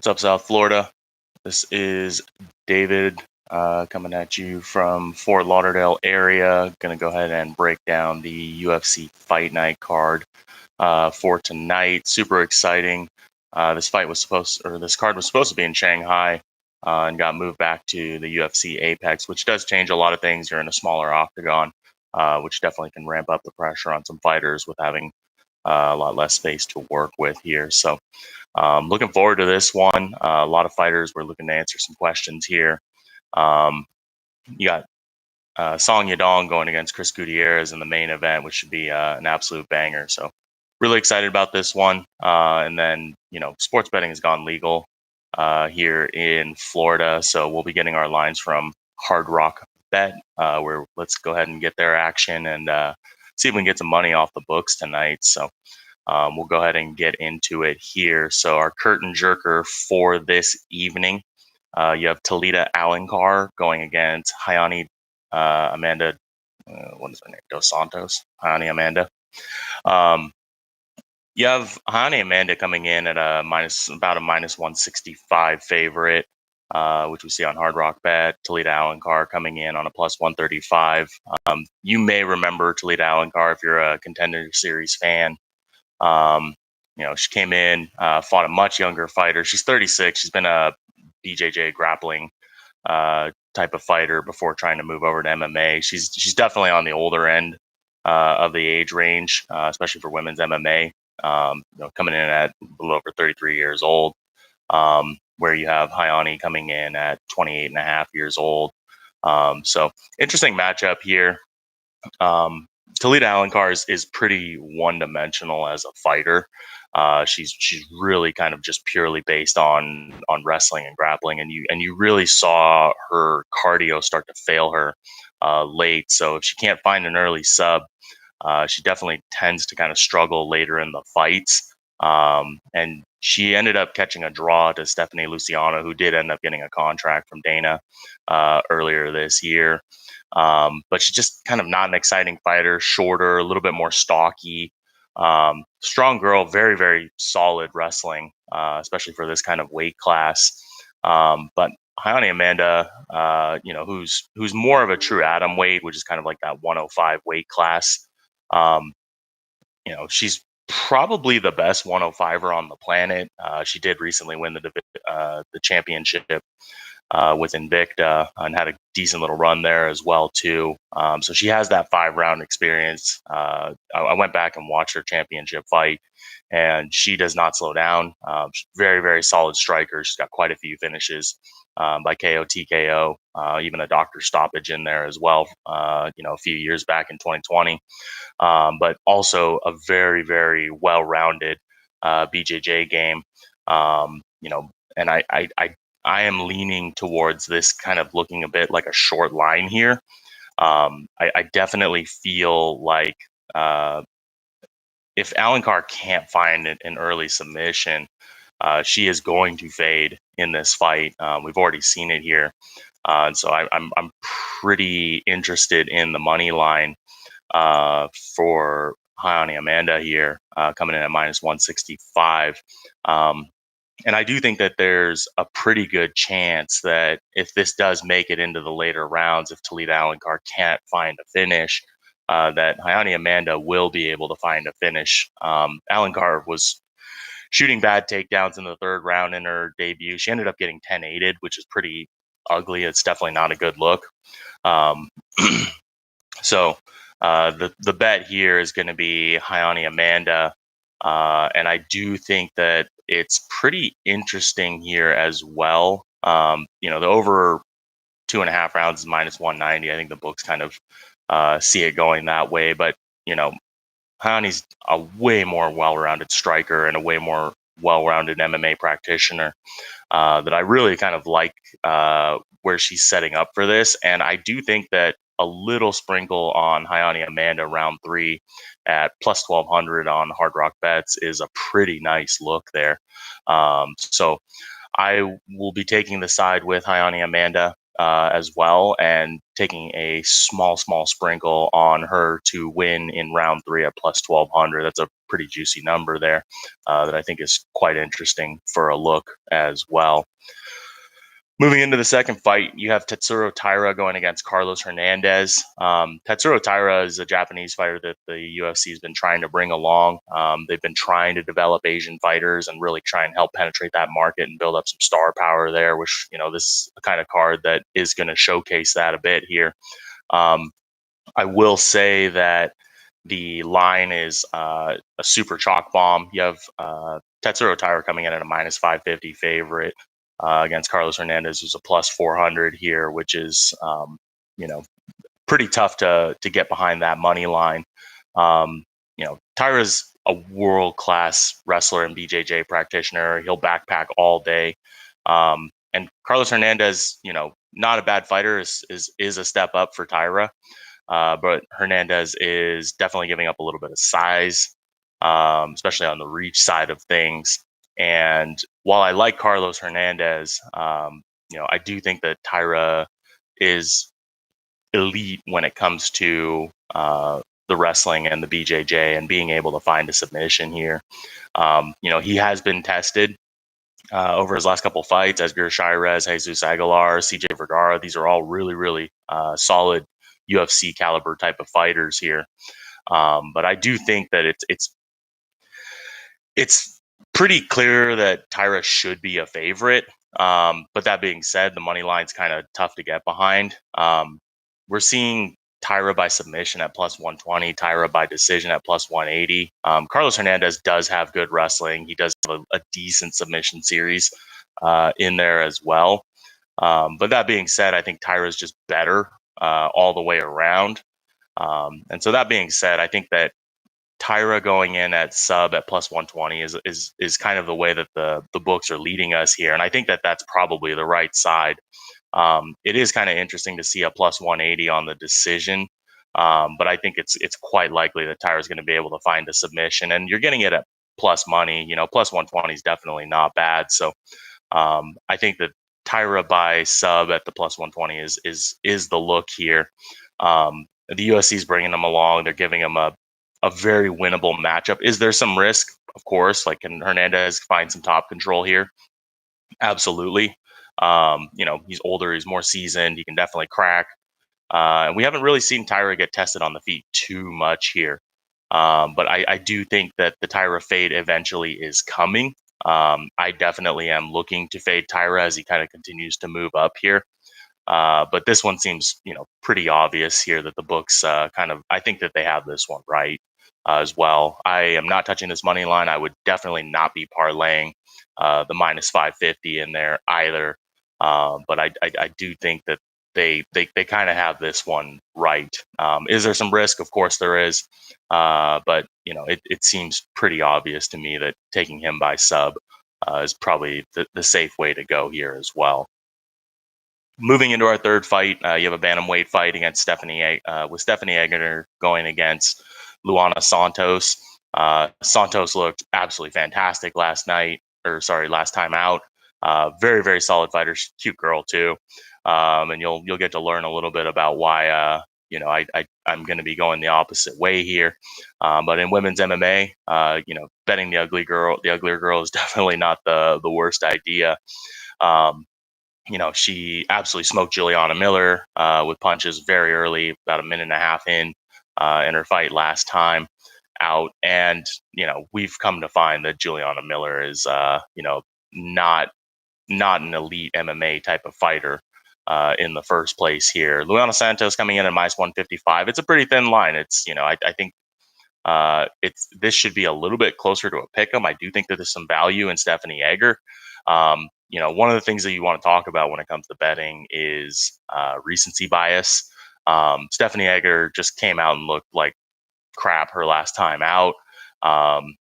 What's up, South Florida? This is David coming at you from Fort Lauderdale area. Going to go ahead and break down the UFC Fight Night card for tonight. Super exciting. This card was supposed to be in Shanghai and got moved back to the UFC Apex, which does change a lot of things. You're in a smaller octagon, which definitely can ramp up the pressure on some fighters with having a lot less space to work with here. So looking forward to this one. A lot of fighters. We're looking to answer some questions here. You got Song Yadong going against Chris Gutierrez in the main event, which should be an absolute banger. So really excited about this one. And then, sports betting has gone legal here in Florida. So we'll be getting our lines from Hard Rock Bet, where let's go ahead and get their action and see if we can get some money off the books tonight. So we'll go ahead and get into it here. So our curtain jerker for this evening, you have Talita Alencar going against Hayani Amanda. What is her name? Dos Santos. Hayani Amanda. You have Hayani Amanda coming in at about a minus 165 favorite, which we see on Hard Rock Bet. Talita Alencar coming in on a plus 135. You may remember Talita Alencar if you're a Contender Series fan. She came in, fought a much younger fighter. She's 36. She's been a BJJ grappling type of fighter before trying to move over to MMA. She's definitely on the older end of the age range, especially for women's MMA. Coming in at a little over 33 years old, where you have Hayani coming in at 28 and a half years old. So interesting matchup here. Talita Alencar is pretty one-dimensional as a fighter. She's really kind of just purely based on wrestling and grappling, and you really saw her cardio start to fail her late. So if she can't find an early sub, she definitely tends to kind of struggle later in the fights. And she ended up catching a draw to Stephanie Luciano, who did end up getting a contract from Dana earlier this year. But she's just kind of not an exciting fighter, shorter, a little bit more stocky, strong girl, very, very solid wrestling, especially for this kind of weight class. But Hayani Amanda, who's more of a true atom weight, which is kind of like that 105 weight class. She's probably the best 105er on the planet. She did recently win the championship with Invicta and had a decent little run there as well too. So she has that 5-round experience. I went back and watched her championship fight, and she does not slow down. She's very, very solid striker. She's got quite a few finishes by KO, TKO, even a doctor stoppage in there as well. A few years back in 2020, but also a very, very well-rounded BJJ game. And I am leaning towards this kind of looking a bit like a short line here. I definitely feel like if Alencar can't find an early submission, she is going to fade in this fight. We've already seen it here. And so I'm pretty interested in the money line for Hayani Amanda here, coming in at minus 165. And I do think that there's a pretty good chance that if this does make it into the later rounds, if Talita Alencar can't find a finish, that Hayani Amanda will be able to find a finish. Alencar was shooting bad takedowns in the third round in her debut. She ended up getting 10-8'd, which is pretty ugly. It's definitely not a good look. So the bet here is going to be Hayani Amanda. And I do think that it's pretty interesting here as well. The over 2.5 rounds is minus 190. I think the books kind of see it going that way. But, Hayani's a way more well-rounded striker and a way more well-rounded MMA practitioner that I really kind of like where she's setting up for this. And I do think that a little sprinkle on Hayani Amanda round 3 at plus 1,200 on Hard Rock Bets is a pretty nice look there. So I will be taking the side with Hayani Amanda. as well, and taking a small sprinkle on her to win in round 3 at plus 1200. That's a pretty juicy number there that I think is quite interesting for a look as well. Moving into the second fight, you have Tetsuro Taira going against Carlos Hernandez. Tetsuro Taira is a Japanese fighter that the UFC has been trying to bring along. They've been trying to develop Asian fighters and really try and help penetrate that market and build up some star power there, which, this is a kind of card that is going to showcase that a bit here. I will say that the line is a super chalk bomb. You have Tetsuro Taira coming in at a minus 550 favorite against Carlos Hernandez, who's a plus 400 here, which is pretty tough to get behind that money line. Taira's a world class wrestler and BJJ practitioner. He'll backpack all day. And Carlos Hernandez, not a bad fighter, is a step up for Taira. But Hernandez is definitely giving up a little bit of size, especially on the reach side of things. And while I like Carlos Hernandez, I do think that Taira is elite when it comes to the wrestling and the BJJ and being able to find a submission here. He has been tested over his last couple fights. Esbir Shirez, Jesus Aguilar, CJ Vergara. These are all really, really solid UFC caliber type of fighters here. But I do think that it's pretty clear that Taira should be a favorite. But that being said, the money line's kind of tough to get behind. We're seeing Taira by submission at plus 120, Taira by decision at plus 180. Carlos Hernandez does have good wrestling. He does have a decent submission series in there as well. But that being said, I think Taira is just better all the way around. And so that being said, I think that Taira going in at sub at plus 120 is kind of the way that the books are leading us here. And I think that that's probably the right side. It is kind of interesting to see a plus 180 on the decision. But I think it's quite likely that Taira is going to be able to find a submission, and you're getting it at plus money. Plus 120 is definitely not bad. So I think that Taira by sub at the plus 120 is the look here. The UFC is bringing them along. They're giving them a very winnable matchup. Is there some risk? Of course. Like, can Hernandez find some top control here? Absolutely. He's older. He's more seasoned. He can definitely crack. And we haven't really seen Taira get tested on the feet too much here. But I do think that the Taira fade eventually is coming. I definitely am looking to fade Taira as he kind of continues to move up here. But this one seems, pretty obvious here that the books I think that they have this one right as well. I am not touching this money line. I would definitely not be parlaying the minus 550 in there either. But I do think that they kind of have this one right. Is there some risk? Of course there is. But it seems pretty obvious to me that taking him by sub is probably the safe way to go here as well. Moving into our third fight, you have a bantamweight fight against Stephanie Egger going against Luana Santos. Santos looked absolutely fantastic last time out. Very, very solid fighter, cute girl too. And you'll get to learn a little bit about why I'm going to be going the opposite way here. But in women's MMA, betting the uglier girl is definitely not the worst idea. She absolutely smoked Juliana Miller with punches very early, about a minute and a half in her fight last time out. And, we've come to find that Juliana Miller is, not an elite MMA type of fighter in the first place here. Luana Santos coming in at minus 155. It's a pretty thin line. It's, I think this should be a little bit closer to a pick 'em. I do think that there's some value in Stephanie Egger. One of the things that you want to talk about when it comes to betting is recency bias. Stephanie Egger just came out and looked like crap her last time out.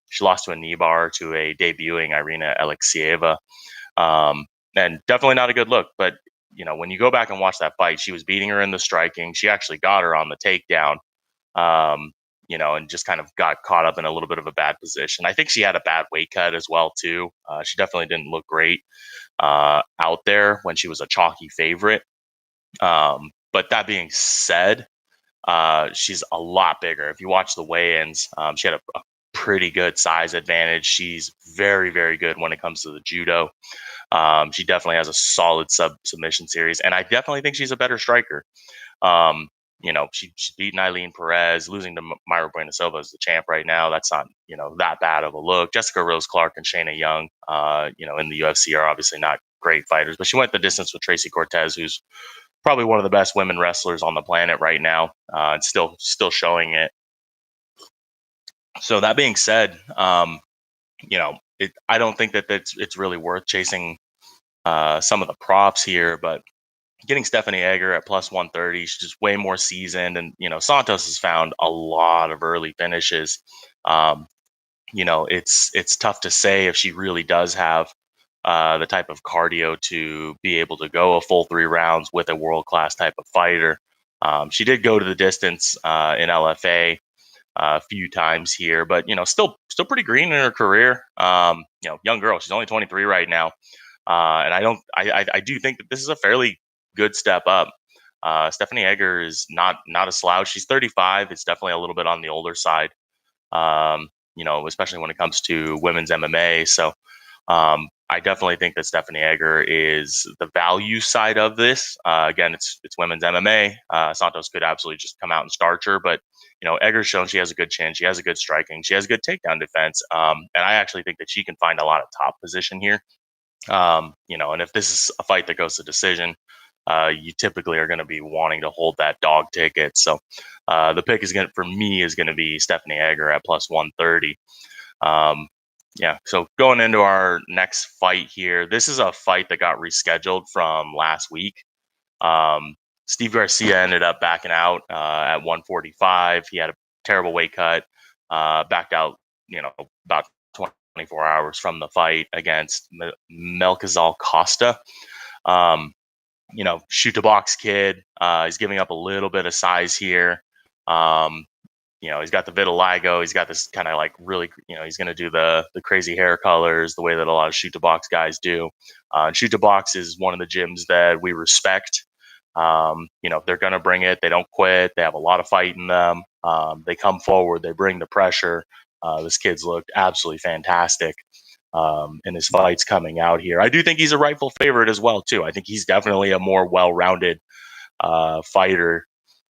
She lost to a knee bar to a debuting Irina Alexieva. And definitely not a good look. But, when you go back and watch that fight, she was beating her in the striking. She actually got her on the takedown. And just kind of got caught up in a little bit of a bad position. I think she had a bad weight cut as well, too. She definitely didn't look great out there when she was a chalky favorite. But that being said, she's a lot bigger. If you watch the weigh-ins, she had a pretty good size advantage. She's very, very good when it comes to the judo. She definitely has a solid submission series, and I definitely think she's a better striker. Um, she's beaten Eileen Perez, losing to Myra Bueno Silva as the champ right now. That's not, that bad of a look. Jessica Rose Clark and Shayna Young, in the UFC are obviously not great fighters, but she went the distance with Tracy Cortez, who's probably one of the best women wrestlers on the planet right now, and still showing it. So that being said, I don't think that it's really worth chasing some of the props here, but getting Stephanie Egger at plus 130, she's just way more seasoned. And, Santos has found a lot of early finishes. Um, it's tough to say if she really does have the type of cardio to be able to go a full 3 rounds with a world-class type of fighter. She did go to the distance in LFA a few times here, but, still pretty green in her career. Young girl, she's only 23 right now. And I do think that this is a fairly good step up. Stephanie Egger is not a slouch. She's 35. It's definitely a little bit on the older side, especially when it comes to women's MMA. So I definitely think that Stephanie Egger is the value side of this. Again, it's women's MMA. Santos could absolutely just come out and starch her, but Egger's shown she has a good chin. She has a good striking. She has a good takedown defense. And I actually think that she can find a lot of top position here. And if this is a fight that goes to decision, you typically are going to be wanting to hold that dog ticket. So the pick is for me is going to be Stephanie Egger at plus 130. So going into our next fight here, this is a fight that got rescheduled from last week. Steve Garcia ended up backing out at 145. He had a terrible weight cut, backed out, about 24 hours from the fight against Melchizedek Costa. Shoot to box kid. He's giving up a little bit of size here. He's got the vitiligo. He's got this kind of like really, he's going to do the crazy hair colors the way that a lot of shoot to box guys do. Shoot to box is one of the gyms that we respect. They're going to bring it. They don't quit. They have a lot of fight in them. They come forward. They bring the pressure. This kid's looked absolutely fantastic in his fights coming out here. I do think he's a rightful favorite as well, too. I think he's definitely a more well-rounded fighter.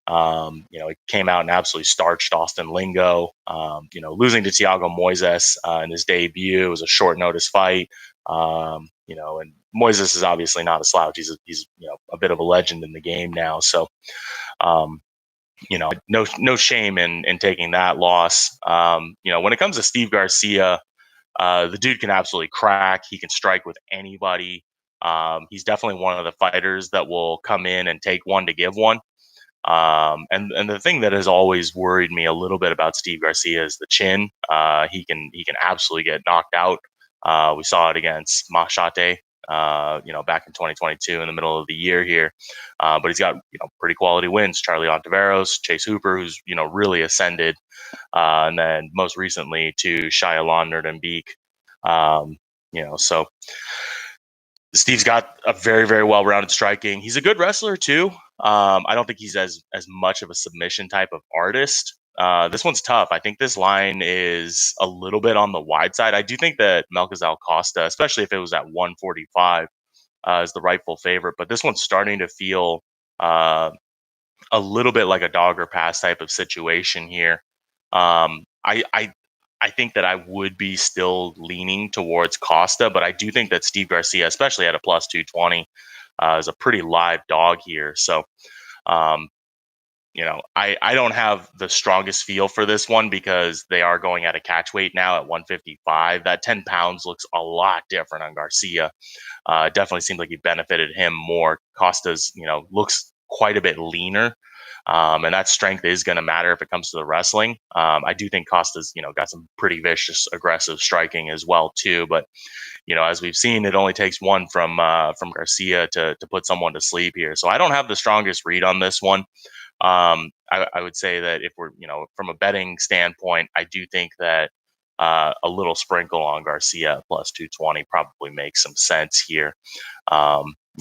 He came out and absolutely starched Austin Lingo. Losing to Thiago Moises in his debut. It was a short notice fight. And Moises is obviously not a slouch. He's a bit of a legend in the game now. So, no shame in taking that loss. When it comes to Steve Garcia, the dude can absolutely crack. He can strike with anybody. He's definitely one of the fighters that will come in and take one to give one. And the thing that has always worried me a little bit about Steve Garcia is the chin. He can absolutely get knocked out. We saw it against Machate, back in 2022 in the middle of the year here. But he's got, pretty quality wins. Charlie Ontiveros, Chase Hooper, who's, really ascended. And then most recently to Shia Launderd and Beek. So Steve's got a very, very well-rounded striking. He's a good wrestler too. I don't think he's as much of a submission type of artist. This one's tough. I think this line is a little bit on the wide side. I do think that Melchizedek Costa, especially if it was at 145, is the rightful favorite. But this one's starting to feel a little bit like a dog or pass type of situation here. I think that I would be still leaning towards Costa, but I do think that Steve Garcia, especially at a plus 220, is a pretty live dog here. So, I don't have the strongest feel for this one because they are going at a catch weight now at 155. That 10 pounds looks a lot different on Garcia. It definitely seems like he benefited him more. Costa's, looks quite a bit leaner. And that strength is going to matter if it comes to the wrestling. I do think Costa's, got some pretty vicious, aggressive striking as well too. But as we've seen, it only takes one from Garcia to put someone to sleep here. So I don't have the strongest read on this one. I would say that if we're, from a betting standpoint, I do think that a little sprinkle on Garcia plus 220 probably makes some sense here.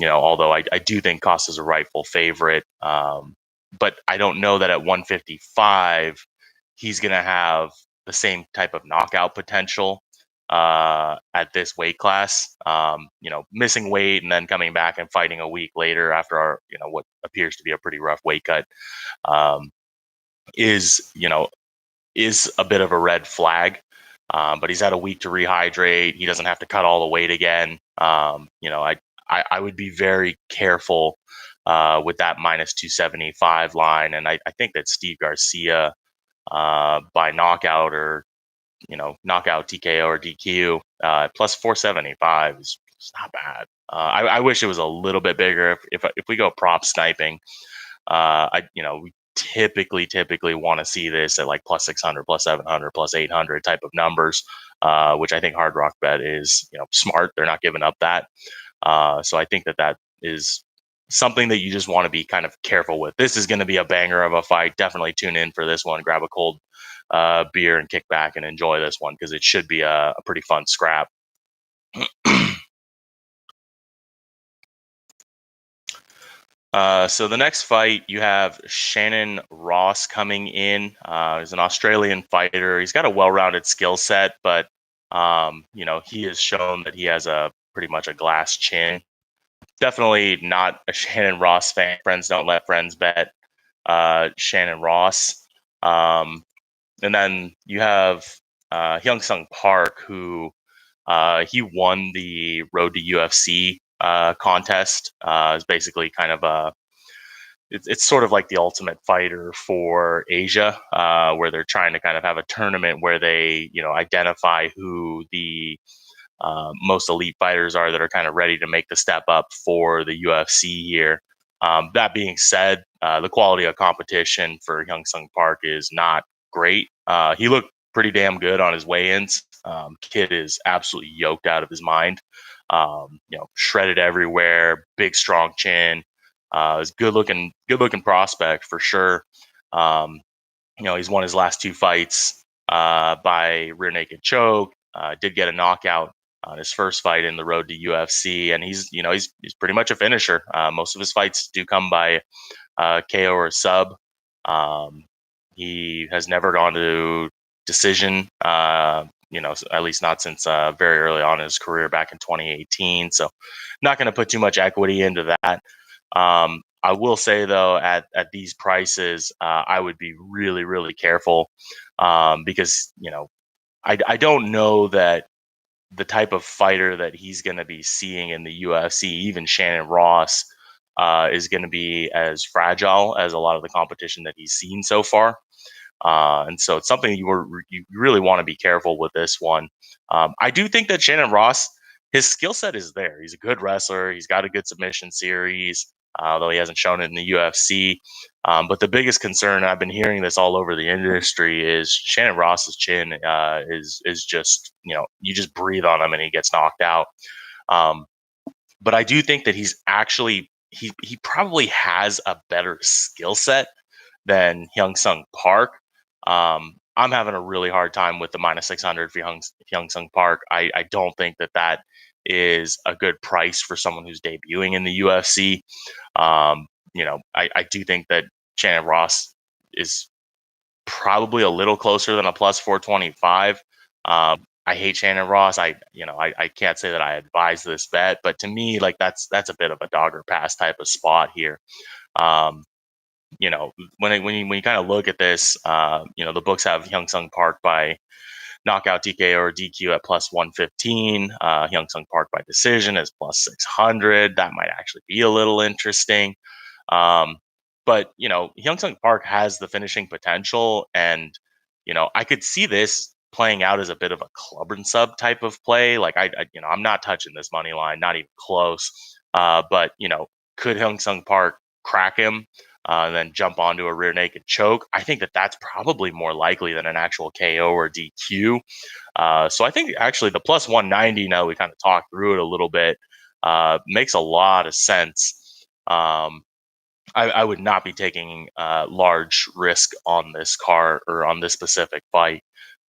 Although I do think Costa's a rightful favorite. But I don't know that at 155 he's going to have the same type of knockout potential at this weight class. Missing weight and then coming back and fighting a week later after what appears to be a pretty rough weight cut um, is a bit of a red flag. But he's had a week to rehydrate. He doesn't have to cut all the weight again. I would be very careful with that minus 275 line. And I think that Steve Garcia by knockout or, knockout TKO or DQ plus 475 is not bad. I wish it was a little bit bigger. If we go prop sniping, we typically want to see this at like plus 600, plus 700, plus 800 type of numbers, which I think Hard Rock Bet is, smart. They're not giving up that. So I think that is something that you just want to be kind of careful with. This is going to be a banger of a fight. Definitely tune in for this one. Grab a cold beer and kick back and enjoy this one because it should be a pretty fun scrap. So the next fight, you have Shannon Ross coming in. He's an Australian fighter. He's got a well-rounded skill set, but he has shown that he has pretty much a glass chin. Definitely not a Shannon Ross fan. Friends don't let friends bet Shannon Ross. And then you have Hyung Sung Park, who he won the Road to UFC contest. Is basically kind of it's sort of like the Ultimate Fighter for Asia, where they're trying to kind of have a tournament where they identify who the most elite fighters are that are kind of ready to make the step up for the UFC here. That being said, the quality of competition for Hyung Sung Park is not great. He looked pretty damn good on his weigh-ins. Kid is absolutely yoked out of his mind. Shredded everywhere, big strong chin. Is good looking prospect for sure. He's won his last two fights by rear naked choke. Did get a knockout on his first fight in the Road to UFC, and he's pretty much a finisher. Most of his fights do come by KO or sub. He has never gone to decision. At least not since very early on in his career back in 2018. So, not going to put too much equity into that. I will say though, at these prices, I would be really, really careful because I don't know that the type of fighter that he's going to be seeing in the UFC, even Shannon Ross, is going to be as fragile as a lot of the competition that he's seen so far. And so it's something you really want to be careful with this one. I do think that Shannon Ross, his skill set is there. He's a good wrestler. He's got a good submission series, though he hasn't shown it in the UFC. But the biggest concern, I've been hearing this all over the industry, is Shannon Ross's chin is just, you just breathe on him and he gets knocked out. But I do think that he probably has a better skill set than Hyung Sung Park. I'm having a really hard time with the minus 600 for Hyung Sung Park. I don't think that is a good price for someone who's debuting in the UFC. I do think that Shannon Ross is probably a little closer than a plus 425. I hate Shannon Ross. I can't say that I advise this bet, but to me, like that's a bit of a dogger pass type of spot here. When you kind of look at this, the books have Hyung Sung Park by knockout, TKO, or DQ at plus 115. Hyung Sung Park by decision is plus 600. That might actually be a little interesting. But Hyung Sung Park has the finishing potential, and I could see this playing out as a bit of a club and sub type of play. Like I'm not touching this money line, not even close. But could Hyung Sung Park crack him? And then jump onto a rear naked choke? I think that's probably more likely than an actual KO or DQ. So I think actually the plus 190, now we kind of talked through it a little bit, makes a lot of sense. I would not be taking large risk on this car or on this specific fight.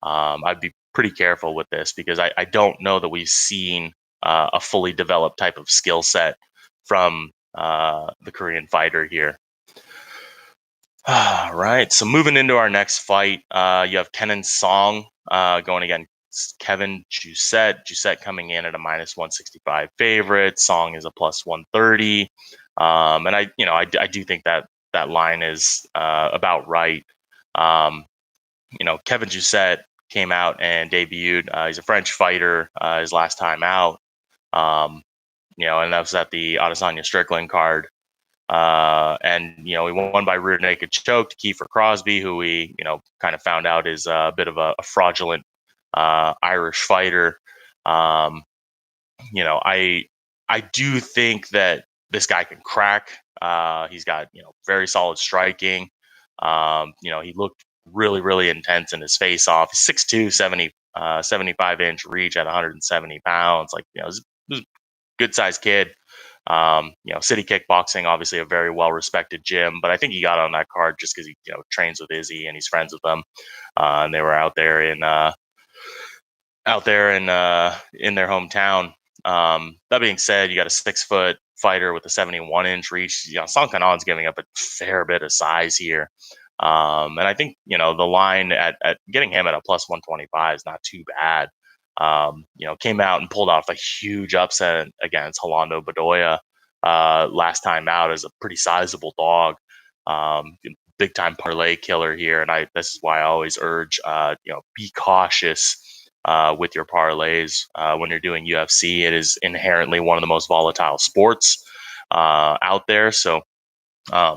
I'd be pretty careful with this because I don't know that we've seen a fully developed type of skill set from the Korean fighter here. All right. So moving into our next fight, you have Kenan Song going against Kevin Jusset. Jusset coming in at a minus 165 favorite. Song is a plus 130. And I do think that that line is about right. Um, Kevin Jusset came out and debuted. He's a French fighter. His last time out, um, and that was at the Adesanya Strickland card. And he won by rear naked choke to Kiefer Crosby, who we kind of found out is a bit of a fraudulent Irish fighter. Um, I do think that this guy can crack. He's got very solid striking. He looked really really intense in his face off. He's 6'2", 75-inch reach at 170 pounds. Like he's a good sized kid. City Kickboxing, obviously a very well respected gym, but I think he got on that card just because he trains with Izzy and he's friends with them, and they were out there in in their hometown. That being said, you got a 6-foot fighter with a 71-inch reach. Song Kanon's giving up a fair bit of size here. And I think, the line at getting him at a plus 125 is not too bad. Came out and pulled off a huge upset against Rolando Bedoya last time out as a pretty sizable dog. Big time parlay killer here. And this is why I always urge, be cautious with your parlays when you're doing UFC. It is inherently one of the most volatile sports out there. So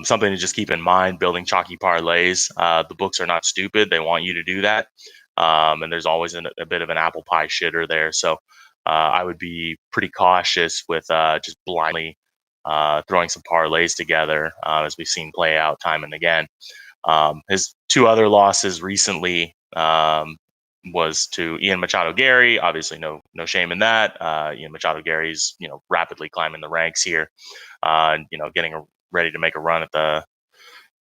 something to just keep in mind, building chalky parlays. The books are not stupid. They want you to do that. And there's always a bit of an apple pie shitter there. So I would be pretty cautious with just blindly throwing some parlays together, as we've seen play out time and again. His two other losses recently was to Ian Machado Gary. Obviously, no shame in that. Ian Machado Gary's rapidly climbing the ranks here, getting ready to make a run at the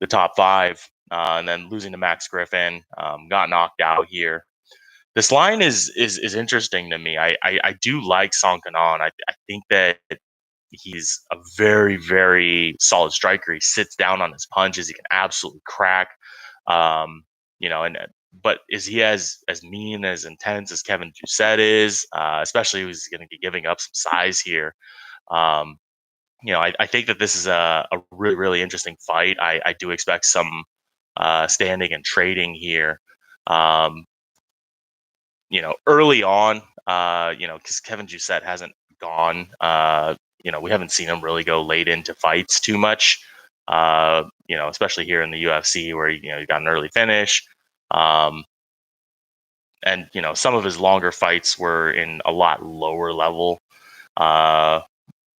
top 5, and then losing to Max Griffin, got knocked out here. This line is interesting to me. I do like Song Kanon. I think that he's a very very solid striker. He sits down on his punches. He can absolutely crack. But is he as mean, as intense as Kevin Doucette is? Especially who's going to be giving up some size here. I think that this is a really, really interesting fight. I do expect some standing and trading here. Early on, because Kevin Doucette hasn't gone, we haven't seen him really go late into fights too much, especially here in the UFC where, you got an early finish. And, some of his longer fights were in a lot lower level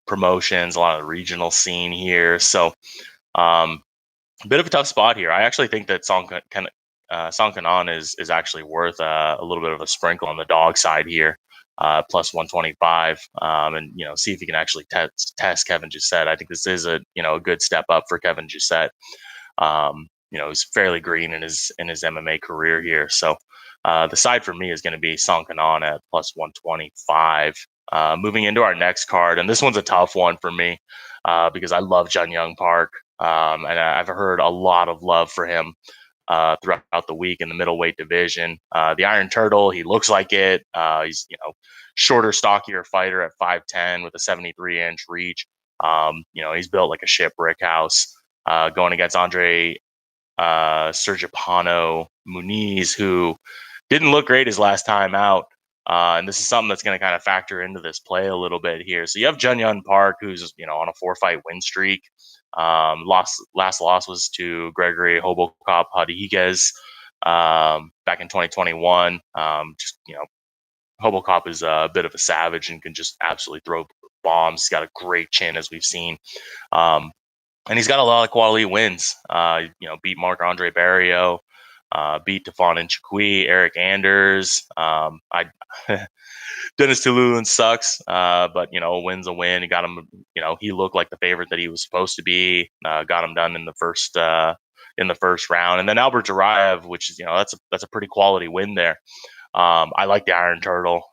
promotions, a lot of the regional scene here. So a bit of a tough spot here. I actually think that Song Kanon is actually worth a little bit of a sprinkle on the dog side here, plus 125, and see if he can actually test Kevin Doucette. I think this is a good step up for Kevin Doucette. He's fairly green in his MMA career here. So the side for me is going to be Song Kanon at plus 125. Moving into our next card, and this one's a tough one for me because I love Jun Young Park, and I've heard a lot of love for him throughout the week in the middleweight division. The Iron Turtle, he looks like it. He's shorter, stockier fighter at 5'10" with a 73-inch reach. He's built like a ship brick house. Going against Andre Sergipano Muniz, who didn't look great his last time out. And this is something that's going to kind of factor into this play a little bit here. So you have Jun Young Park, who's on a 4-fight win streak. Last loss was to Gregory Hobocop Rodriguez back in 2021. Hobocop is a bit of a savage and can just absolutely throw bombs. He's got a great chin, as we've seen. And he's got a lot of quality wins. Beat Marc-Andre Barrio, beat Tefon Nchukwi, Eric Anders. Dennis Tulun sucks, but a win's a win. He got him. He looked like the favorite that he was supposed to be. Got him done in the first round, and then Albert Jurayev, which is that's a pretty quality win there. I like the Iron Turtle.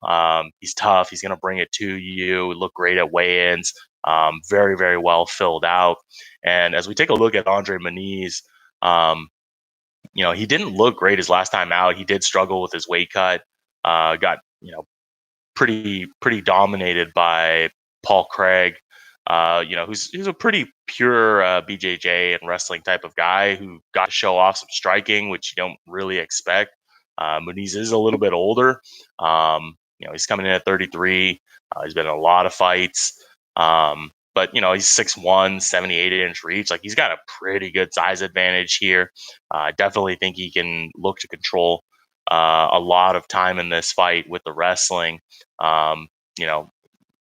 He's tough. He's going to bring it to you. Look great at weigh-ins. Very, very well filled out. And as we take a look at Andre Muniz, um, he didn't look great his last time out. He did struggle with his weight cut. Got pretty dominated by Paul Craig. Who's a pretty pure BJJ and wrestling type of guy who got to show off some striking, which you don't really expect. Muniz is a little bit older. He's coming in at 33. He's been in a lot of fights. But he's 6'1", 78-inch reach. Like, he's got a pretty good size advantage here. I definitely think he can look to control a lot of time in this fight with the wrestling. Um, you know,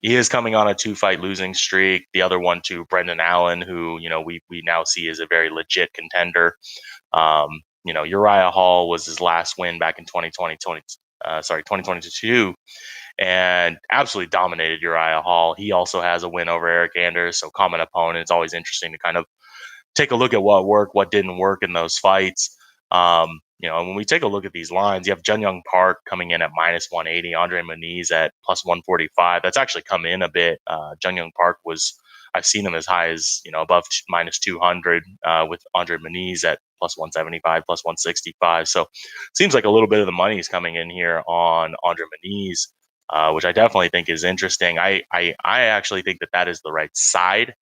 he is coming on a 2-fight losing streak. The other one to Brendan Allen, who we now see is a very legit contender. Uriah Hall was his last win back in 2022, and absolutely dominated Uriah Hall. He also has a win over Eric Anders, so common opponent. It's always interesting to kind of take a look at what worked, what didn't work in those fights. And when we take a look at these lines, you have Jun Young Park coming in at -180, Andre Muniz at +145. That's actually come in a bit. Jun Young Park I've seen him as high as, above -200, with Andre Muniz at +175, +165. So seems like a little bit of the money is coming in here on Andre Muniz, which I definitely think is interesting. I actually think that is the right side.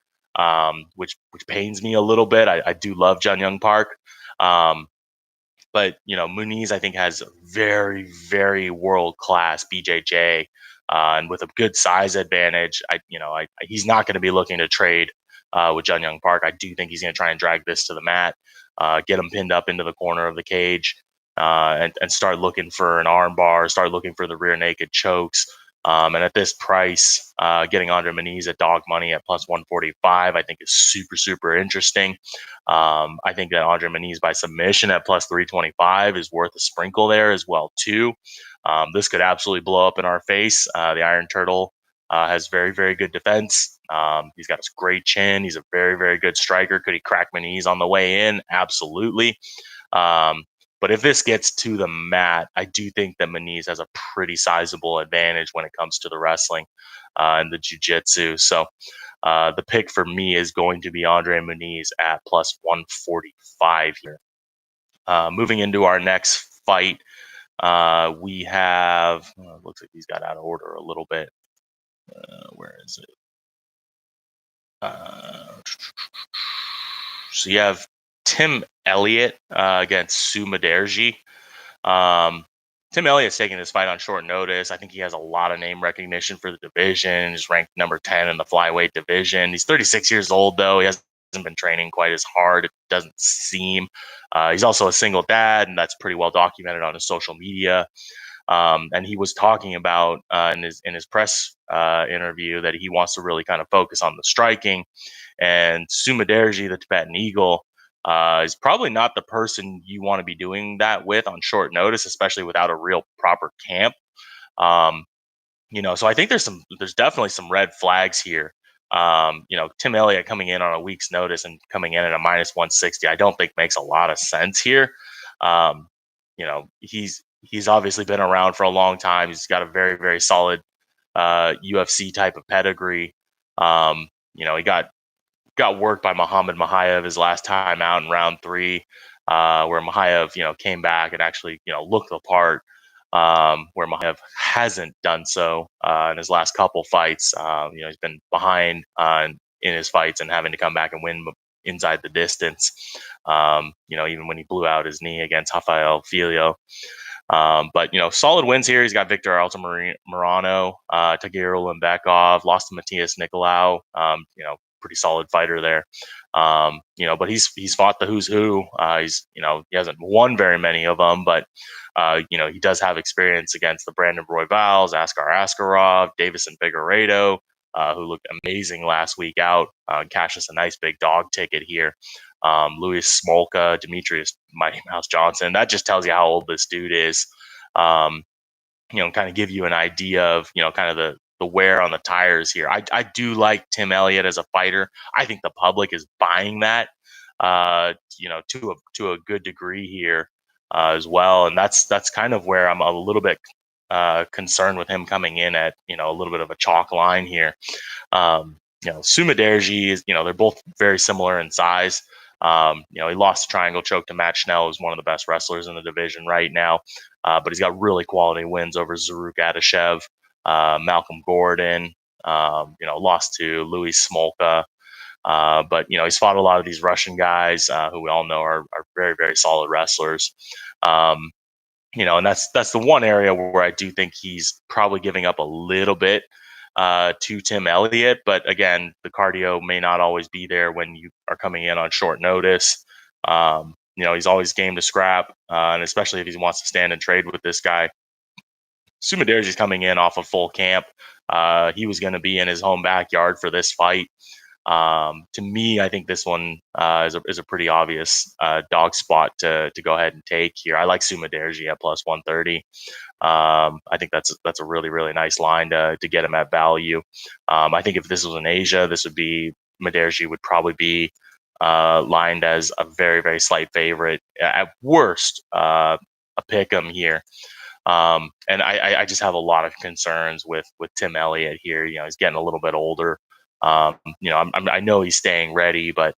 Which pains me a little bit. I do love Jun Young Park, but Muniz I think has very, very world class BJJ, and with a good size advantage. He's not going to be looking to trade with Jun Young Park. I do think he's going to try and drag this to the mat, get him pinned up into the corner of the cage, and start looking for an arm bar, start looking for the rear naked chokes. And at this price, getting Andre Muniz at dog money at +145, I think is super, super interesting. I think that Andre Muniz by submission at +325 is worth a sprinkle there as well too. This could absolutely blow up in our face. The Iron Turtle has very, very good defense. He's got a great chin. He's a very, very good striker. Could he crack Muniz on the way in? Absolutely. But if this gets to the mat, I do think that Muniz has a pretty sizable advantage when it comes to the wrestling and the jiu-jitsu. So the pick for me is going to be Andre Muniz at +145 here. Moving into our next fight, we have, looks like he's got out of order a little bit. Where is it? So you have Tim Elliott against Sue Maderji. Tim Elliott's taking this fight on short notice. I think he has a lot of name recognition for the division. He's ranked number 10 in the flyweight division. He's 36 years old, though. He hasn't been training quite as hard, it doesn't seem. He's also a single dad, and that's pretty well documented on his social media. And he was talking about in his press interview that he wants to really kind of focus on the striking. And Sue Maderji, the Tibetan Eagle, is probably not the person you want to be doing that with on short notice, especially without a real proper camp. So I think there's definitely some red flags here. Tim Elliott coming in on a week's notice and coming in at a -160, I don't think makes a lot of sense here. He's obviously been around for a long time. He's got a very, very solid UFC type of pedigree. He got worked by Muhammad Mahayev his last time out in round 3, where Mahayev, came back and actually, looked the part, where Mahayev hasn't done so in his last couple fights. He's been behind in his fights and having to come back and win inside the distance. Even when he blew out his knee against Rafael Filho. But solid wins here. He's got Victor Altamirano, Tagiru Limbekov, lost to Matthias Nicolau. Pretty solid fighter there. But he's fought the who's who. He hasn't won very many of them, but he does have experience against the Brandon Royvals, Askar Askarov, Davison Figueiredo, who looked amazing last week out. Cashed us a nice big dog ticket here. Louis Smolka, Demetrius Mighty Mouse Johnson. That just tells you how old this dude is. Kind of give you an idea of, kind of the wear on the tires here. I do like Tim Elliott as a fighter. I think the public is buying that, to a good degree here as well. And that's kind of where I'm a little bit concerned with him coming in at, a little bit of a chalk line here. Sumaderji is, they're both very similar in size. He lost the triangle choke to Matt Schnell, who's one of the best wrestlers in the division right now. But he's got really quality wins over Zaruk Adashev, Malcolm Gordon, lost to Louis Smolka. But he's fought a lot of these Russian guys who we all know are very, very solid wrestlers. Um, and that's the one area where I do think he's probably giving up a little bit to Tim Elliott. But again, the cardio may not always be there when you are coming in on short notice. He's always game to scrap, and especially if he wants to stand and trade with this guy. Sumaderji's coming in off of full camp. He was going to be in his home backyard for this fight. To me, I think this one is a pretty obvious dog spot to go ahead and take here. I like Sumaderji at plus 130. I think that's a really, really nice line to get him at value. I think if this was in Asia, this would be Maderji would probably be lined as a very, very slight favorite. At worst, a pick 'em here. And I just have a lot of concerns with Tim Elliott here. He's getting a little bit older. I know he's staying ready, but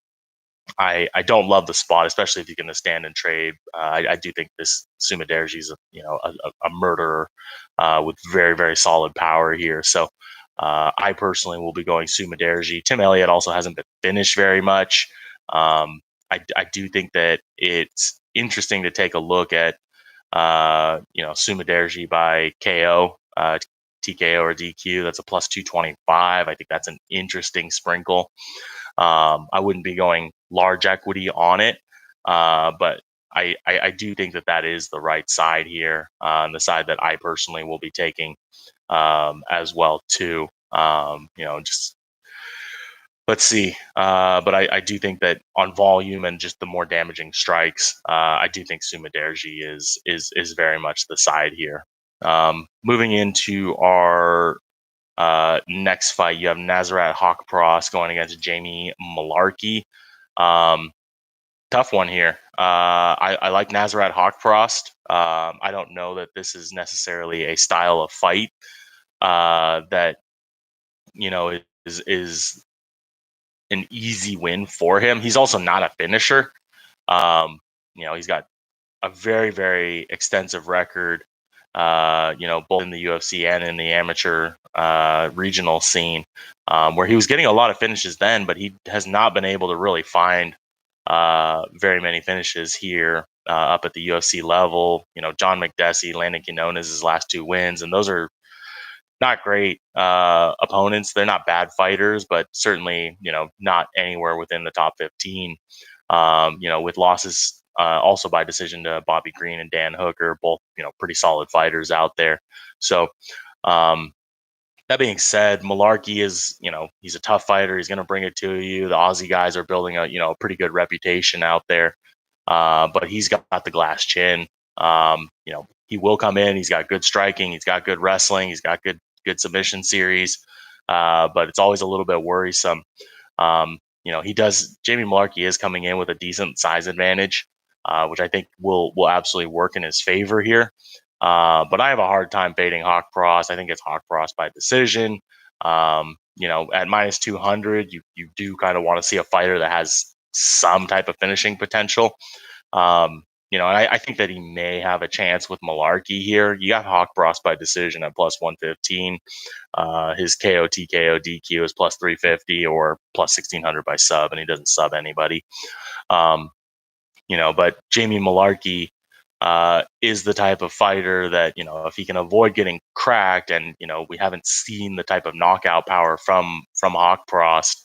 I don't love the spot, especially if you're going to stand and trade. I do think this Sumaderji is a murderer with very, very solid power here. So I personally will be going Sumaderji. Tim Elliott also hasn't been finished very much. I do think that it's interesting to take a look at Sumaderji by KO, TKO or DQ. That's a plus 225. I think that's an interesting sprinkle. I wouldn't be going large equity on it, but I do think that is the right side here, on the side that I personally will be taking as well too. Just let's see. But I do think that on volume and just the more damaging strikes, I do think Sumaderji is very much the side here. Moving into our next fight, you have Nasrat Haqparast going against Jamie Mullarkey. Tough one here. I like Nasrat Haqparast. I don't know that this is necessarily a style of fight that is an easy win for him. He's also not a finisher. He's got a very, very extensive record, both in the UFC and in the amateur regional scene, where he was getting a lot of finishes then, but he has not been able to really find very many finishes here up at the UFC level. John McDessie, Landon Quinones, his last two wins, and those are not great opponents. They're not bad fighters, but certainly, not anywhere within the top 15. With losses also by decision to Bobby Green and Dan Hooker, both, pretty solid fighters out there. So, that being said, Mullarkey is, he's a tough fighter. He's going to bring it to you. The Aussie guys are building a pretty good reputation out there. But he's got the glass chin. He will come in. He's got good striking. He's got good wrestling. He's got good submission series. But it's always a little bit worrisome. Jamie Mullarkey is coming in with a decent size advantage, which I think will absolutely work in his favor here. But I have a hard time fading Haqparast. I think it's Haqparast by decision. At minus 200, you do kind of want to see a fighter that has some type of finishing potential. And I think that he may have a chance with Mullarkey here. You got Haqparast by decision at plus 115. His KO, TKO, DQ is plus 350 or plus 1600 by sub, and he doesn't sub anybody. But Jamie Mullarkey is the type of fighter that, if he can avoid getting cracked, and, we haven't seen the type of knockout power from Haqparast,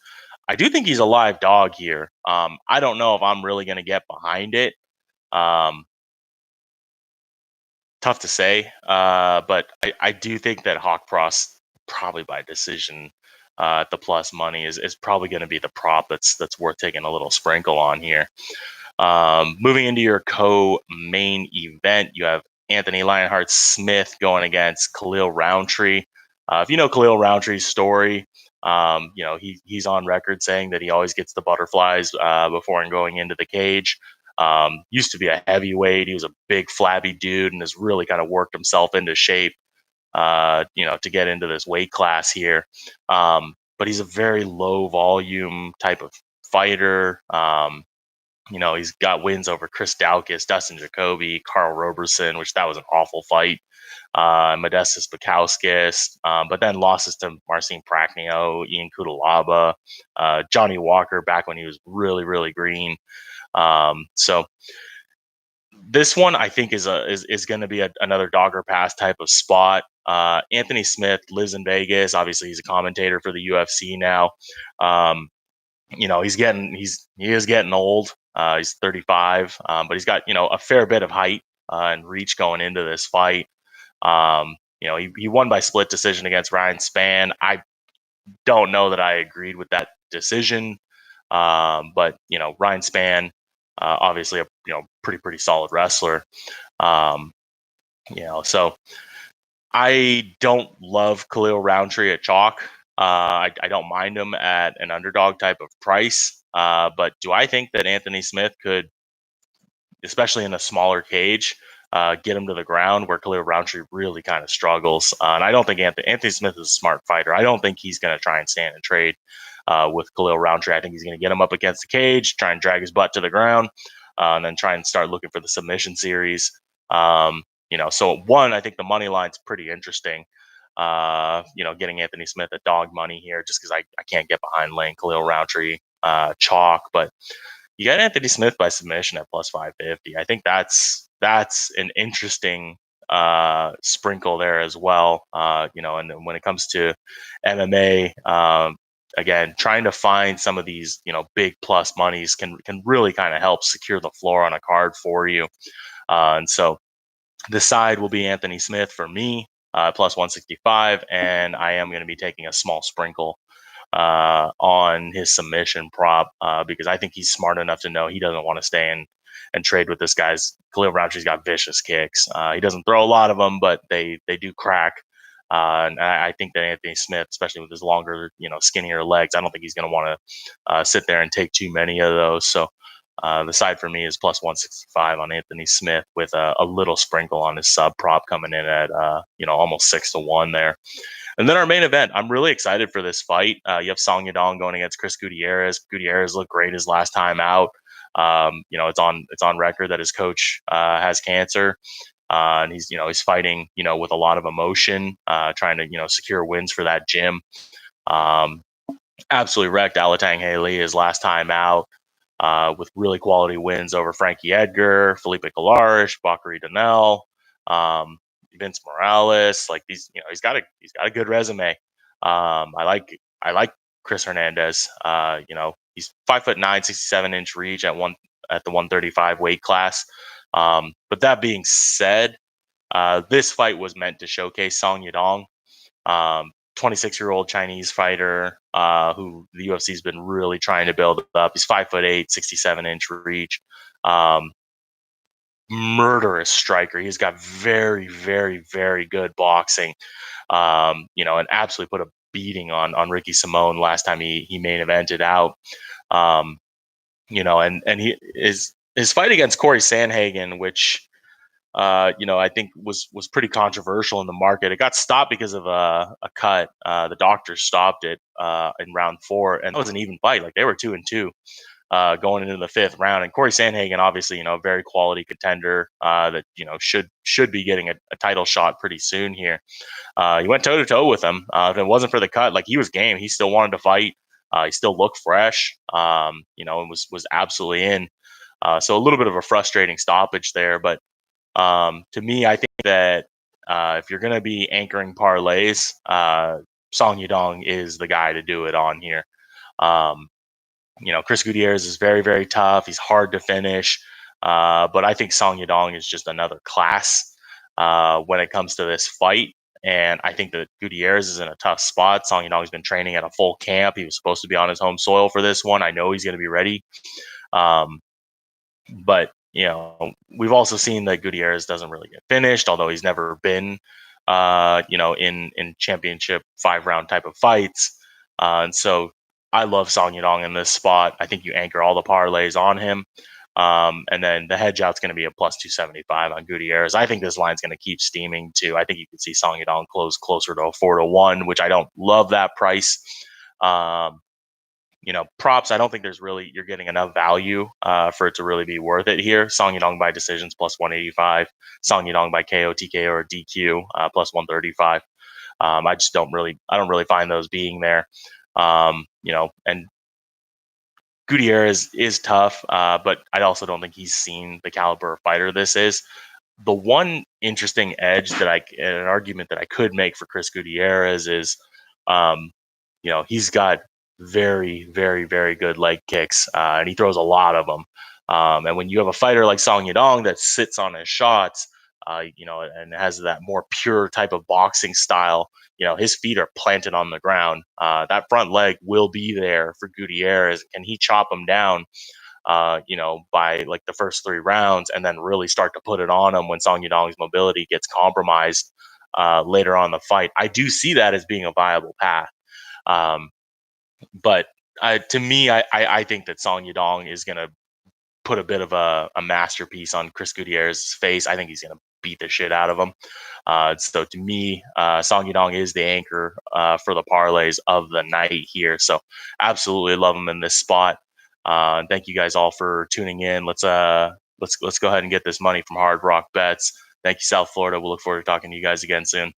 I do think he's a live dog here. I don't know if I'm really going to get behind it. Tough to say, but I do think that Haqparast, probably by decision, at the plus money is probably going to be the prop that's worth taking a little sprinkle on here. Moving into your co-main event, you have Anthony Lionheart Smith going against Khalil Roundtree. If you know Khalil Roundtree's story, he's on record saying that he always gets the butterflies before going into the cage. Used to be a heavyweight. He was a big flabby dude and has really kind of worked himself into shape, to get into this weight class here. But but he's a very low volume type of fighter. He's got wins over Chris Daukaus, Dustin Jacoby, Carl Roberson, which that was an awful fight. Modestas Bukauskas, but then losses to Marcin Prachnio, Ian Kudalaba, Johnny Walker back when he was really, really green. So this one I think is going to be another dogger pass type of spot. Anthony Smith lives in Vegas. Obviously, he's a commentator for the UFC now. He is getting old. He's 35, but he's got a fair bit of height and reach going into this fight. He won by split decision against Ryan Spann. I don't know that I agreed with that decision, but Ryan Spann, obviously a pretty solid wrestler. So I don't love Khalil Roundtree at chalk. I don't mind him at an underdog type of price, but do I think that Anthony Smith could, especially in a smaller cage, get him to the ground where Khalil Roundtree really kind of struggles? And I don't think Anthony Smith is a smart fighter. I don't think he's going to try and stand and trade with Khalil Roundtree. I think he's going to get him up against the cage, try and drag his butt to the ground, and then try and start looking for the submission series. So one, I think the money line's pretty interesting. Getting Anthony Smith at dog money here, just because I can't get behind laying Khalil Roundtree chalk, but you got Anthony Smith by submission at plus 550. I think that's an interesting sprinkle there as well. And when it comes to MMA, again, trying to find some of these big plus monies can really kind of help secure the floor on a card for you. And so the side will be Anthony Smith for me, plus 165, and I am going to be taking a small sprinkle on his submission prop because I think he's smart enough to know he doesn't want to stay and trade with this guy's. Khalil Roundtree's got vicious kicks. He doesn't throw a lot of them, but they do crack. And I think that Anthony Smith, especially with his longer, skinnier legs, I don't think he's going to want to sit there and take too many of those. So the side for me is plus 165 on Anthony Smith with a little sprinkle on his sub prop coming in at almost 6-1 there. And then our main event, I'm really excited for this fight. You have Song Yadong going against Chris Gutierrez. Gutierrez looked great his last time out. It's on record that his coach has cancer, and he's fighting with a lot of emotion, trying to secure wins for that gym. Absolutely wrecked Alatang Haley his last time out. With really quality wins over Frankie Edgar, Felipe Colares, Bakary Donnell, Vince Morales. Like these, he's got a good resume. I like Chris Hernandez. He's 5'9", 67-inch reach at the 135 weight class. But that being said, this fight was meant to showcase Song Yadong. 26-year-old Chinese fighter who the UFC has been really trying to build up. He's 5'8", 67-inch reach. Murderous striker. He's got very, very, very good boxing. And absolutely put a beating on Ricky Simone last time he main evented out. And his fight against Corey Sandhagen, which I think was pretty controversial in the market. It got stopped because of a cut. The doctors stopped it in round 4, and it was an even fight. Like they were 2-2 going into the 5th round. And Corey Sandhagen, obviously, very quality contender that should be getting a title shot pretty soon here. He went toe to toe with him. If it wasn't for the cut, like he was game. He still wanted to fight. He still looked fresh. And was absolutely in. So a little bit of a frustrating stoppage there, but. To me, I think that if you're going to be anchoring parlays, Song Yadong is the guy to do it on here. Chris Gutierrez is very, very tough. He's hard to finish. But I think Song Yadong is just another class when it comes to this fight. And I think that Gutierrez is in a tough spot. Song Yadong has been training at a full camp. He was supposed to be on his home soil for this one. I know he's going to be ready. But we've also seen that Gutierrez doesn't really get finished, although he's never been, in championship 5-round type of fights. And so I love Song Yadong in this spot. I think you anchor all the parlays on him. And then the hedge out's going to be a plus 275 on Gutierrez. I think this line's going to keep steaming too. I think you can see Song Yadong close closer to a 4-1, which I don't love that price. Um, props. I don't think you're getting enough value for it to really be worth it here. Song Yadong by decisions plus 185. Song Yadong by KO, TKO, or DQ plus 135. I don't really find those being there. And Gutierrez is tough, but I also don't think he's seen the caliber of fighter this is. The one interesting an argument that I could make for Chris Gutierrez is, um, he's got very, very, very good leg kicks, and he throws a lot of them. And when you have a fighter like Song Yadong that sits on his shots, and has that more pure type of boxing style, his feet are planted on the ground. That front leg will be there for Gutierrez. Can he chop him down? By like the first 3 rounds, and then really start to put it on him when Song Yadong's mobility gets compromised later on in the fight. I do see that as being a viable path. But to me, I think that Song Yadong is going to put a bit of a masterpiece on Chris Gutierrez's face. I think he's going to beat the shit out of him. So to me, Song Yadong is the anchor for the parlays of the night here. So absolutely love him in this spot. Thank you guys all for tuning in. Let's go ahead and get this money from Hard Rock Bets. Thank you, South Florida. We'll look forward to talking to you guys again soon.